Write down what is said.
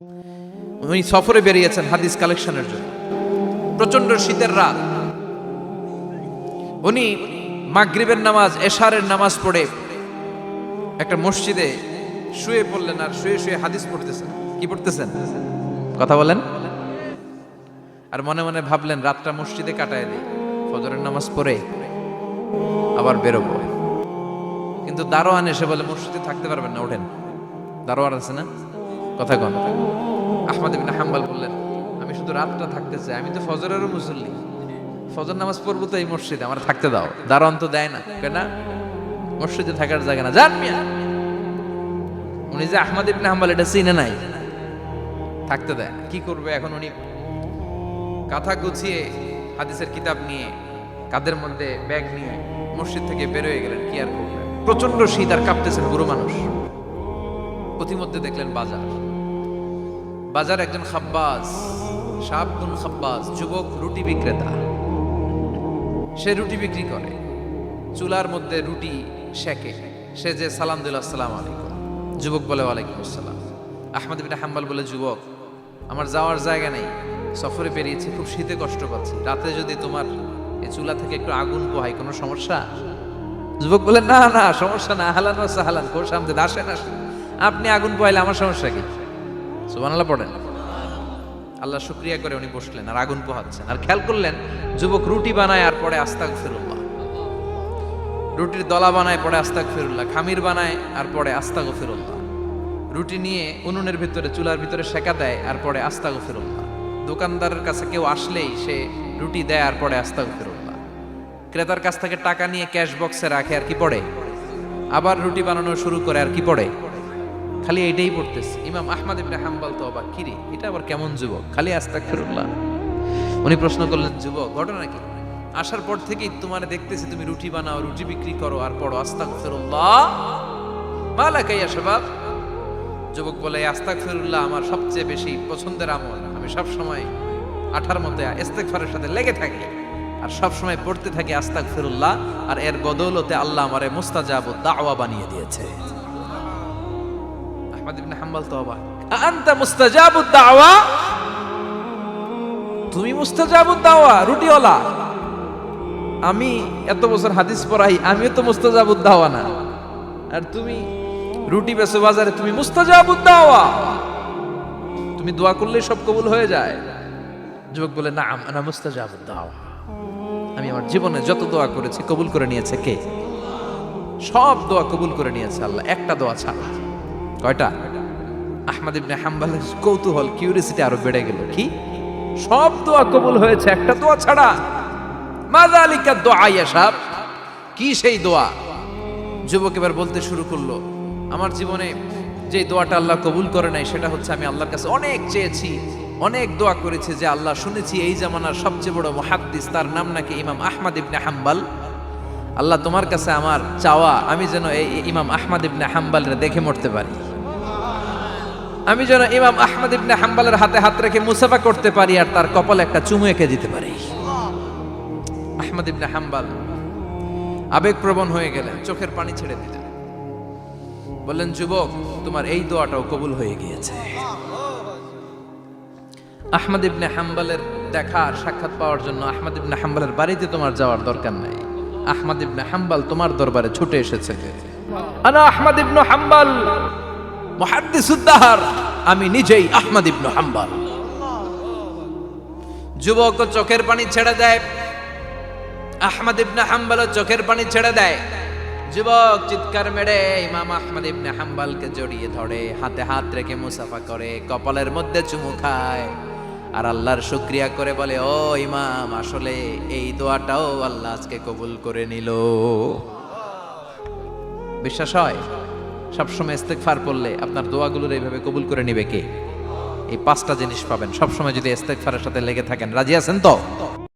উনি সফরে বেরিয়েছেন হাদিস কালেকশনের জন্য। প্রচন্ড শীতের রাত। উনি মাগরিবের নামাজ, এশারের নামাজ পড়ে একটা মসজিদে শুয়ে পড়লেন, আর শুয়ে শুয়ে হাদিস পড়তেছেন। কি পড়তেছেন? কথা বলেন। আর মনে মনে ভাবলেন রাতটা মসজিদে কাটায় দিই, ফজরের নামাজ পড়ে আবার বেরোবো। কিন্তু দারোয়ান এসে বলে মসজিদে থাকতে পারবেন না, ওঠেন। দারোয়ান আছে না, কথা কন। আহমদ ইবনে হাম্বল বললেন, আমি শুধু রাতটা থাকতে চাই, আমি তো ফজরেরও মুসল্লি, ফজর নামাজ পড়বো তো এই মসজিদে, আমার থাকতে দাও। দারোয়ান তো দেয় না, কেন? মসজিদে থাকার জায়গা না, যান মিয়া। উনি যে আহমদ ইবনে হাম্বল এটা চিনে নাই, থাকতে দেয়। কি করবে এখন? উনি কাঁথা গুছিয়ে হাদিসের কিতাব নিয়ে কাদের মধ্যে ব্যাগ নিয়ে মসজিদ থেকে বের হয়ে গেলেন। কি আর করবেন, প্রচন্ড শীত, আর কাঁপতেছেন বুড়ো মানুষ। প্রতিমধ্যে দেখলেন বাজার একজন খাব্বাজ, শাবুন খাব্বাজ, যুবক রুটি বিক্রেতা। সে রুটি বিক্রি করে, চুলার মধ্যে রুটি সেকে। সে যে সালাম দিল, আসসালামু আলাইকুম। যুবক বলে, ওয়ালাইকুম আসসালাম। আহমদ ইবনে হাম্বল বলে, যুবক আমার যাওয়ার জায়গা নেই, সফরে বেরিয়েছি, খুব শীতে কষ্ট পাচ্ছি, রাতে যদি তোমার এই চুলা থেকে একটু আগুন পোহাই কোনো সমস্যা? যুবক বলে, না না সমস্যা না, আহলান ওয়া সাহলান, কোর্স আমদের আসেন আসেন, আপনি আগুন পোহাইলে আমার সমস্যা কি? সুবহানাল্লাহ পড়েন। আল্লাহ শুকরিয়া করে উনি বসলেন আর আগুন পোহাচ্ছেন। আর খেয়াল করলেন যুবক রুটি বানায় আর পরে আস্তাগফিরুল্লাহ, রুটির দলা বানায় পরে আস্তাগফিরুল্লাহ, খামির বানায় আর পরে আস্তাগফিরুল্লাহ, রুটি নিয়ে উনুনের ভিতরে চুলার ভিতরে সেকা দেয় আর পরে আস্তাগফিরুল্লাহ, দোকানদারের কাছে কেউ আসলেই সে রুটি দেয় আর পরে আস্তাগফিরুল্লাহ, ক্রেতার কাছ থেকে টাকা নিয়ে ক্যাশ বক্সে রাখে আর কি পড়ে, আবার রুটি বানানো শুরু করে আর কি পড়ে, খালি এইটাই পড়তেছে। ইমাম আহমদ ইবনে হাম্বল তো অবাক, কিরে এটা আবার কেমন যুবক, খালি আস্তাগফিরুল্লাহ। উনি প্রশ্ন করলেন, যুবক ঘটনা কি? আসার পর থেকেই তোমার দেখতেছি তুমি রুটি বানাও, রুটি বিক্রি করো আর পড়ো আস্তাগফিরুল্লাহ, মালাকা ইয়া শাবাব। যুবক বলে, আস্তাগফিরুল্লাহ আমার সবচেয়ে বেশি পছন্দের আমল, আমি সব সময় আঠার মধ্যে ইস্তেগফারের সাথে লেগে থাকি আর সব সময় পড়তে থাকি আস্তাগফিরুল্লাহ, আর এর বদৌলতে আল্লাহ আমারে মুস্তাজাবুদ দাওয়া বানিয়ে দিয়েছে। আহমদ ইবনে হাম্বল তো অবাক, আনতা মুস্তাজাবুদ দাওয়া, তুমি মুস্তাজাবুদ দাওয়া, রুটিওয়ালা। আমি এত বছর হাদিস পড়াই, আমিও তো মুস্তাজাবুদ দাওয়া না, আর তুমি রুটি বেচো বাজারে, তুমি মুস্তাজাবুদ দাওয়া, তুমি দোয়া করলে সব কবুল হয়ে যায়। যুবক বলে, না আনা মুস্তাজাবুদ দাওয়া, আমি আমার জীবনে যত দোয়া করেছি কবুল করে নিয়েছে কে? সব দোয়া কবুল করে নিয়েছে আল্লাহ, একটা দোয়া ছাড়া। কয়টা? আহমদ ইবনে হাম্বলের কৌতূহল, কিউরিসিটি আরো বেড়ে গেল। কি? সব দোয়া কবুল হয়েছে, একটা দোয়া ছাড়া। মাযালিকা দোয়া ইয়া শাব, কি সেই দোয়া? যুবক এবার বলতে শুরু করলো, আমার জীবনে যে দোয়াটা আল্লাহ কবুল করে নাই সেটা হচ্ছে, আমি আল্লাহর কাছে অনেক চেয়েছি, অনেক দোয়া করেছি যে আল্লাহ, শুনেছি এই জামানার সবচেয়ে বড় মুহাদ্দিস, তার নাম নাকি ইমাম আহমদ ইবনে হাম্বল। আল্লাহ তোমার কাছে আমার চাওয়া, আমি যেন এই ইমাম আহমদ ইবনে হাম্বলের দেখে মরতে পারি, আমি যেন ইমাম আহমদ ইবনে হাম্বলের হাতে হাত রেখে মুসাফা করতে পারি আর তার কপালে একটা চুমু এঁকে দিতে পারি। আহমদ ইবনে হাম্বল আবেগপ্রবণ হয়ে গেলেন, চোখের পানি ছেড়ে দিলেন, বললেন, যুবক তোমার এই দোয়াটাও কবুল হয়ে গিয়েছে। আহমদ ইবনে হাম্বলের দেখা আর সাক্ষাৎ পাওয়ার জন্য আহমদ ইবনে হাম্বলের বাড়িতে তোমার যাওয়ার দরকার নাই, আহমদ ইবনে হাম্বল তোমার দরবারে ছুটে এসেছে। আনা আহমদ ইবনে হাম্বল মুহাদ্দিসুদ দাহর, আমি নিজেই আহমদ ইবনে হাম্বল। যুবক চোখের পানি ছেড়ে দেয়, আহমদ ইবনে হাম্বল চোখের পানি ছেড়ে দেয়। যুবক চিৎকার মেরে ইমাম আহমদ ইবনে হাম্বলকে জড়িয়ে ধরে, হাতে হাত রেখে মুসাফা করে, কপালের মধ্যে চুমু খায় আর আল্লাহর শুকরিয়া করে বলে, ও ইমাম, আসলে এই দোয়াটাও আল্লাহ আজকে কবুল করে নিল। বিশ্বাস হয়? সবসময় ইস্তেগফার পড়লে আপনার দোয়াগুলোর এইভাবে কবুল করে নিবে কে? এই 5টা জিনিস পাবেন সবসময় যদি ইস্তেগফারের সাথে লেগে থাকেন। রাজি আছেন তো?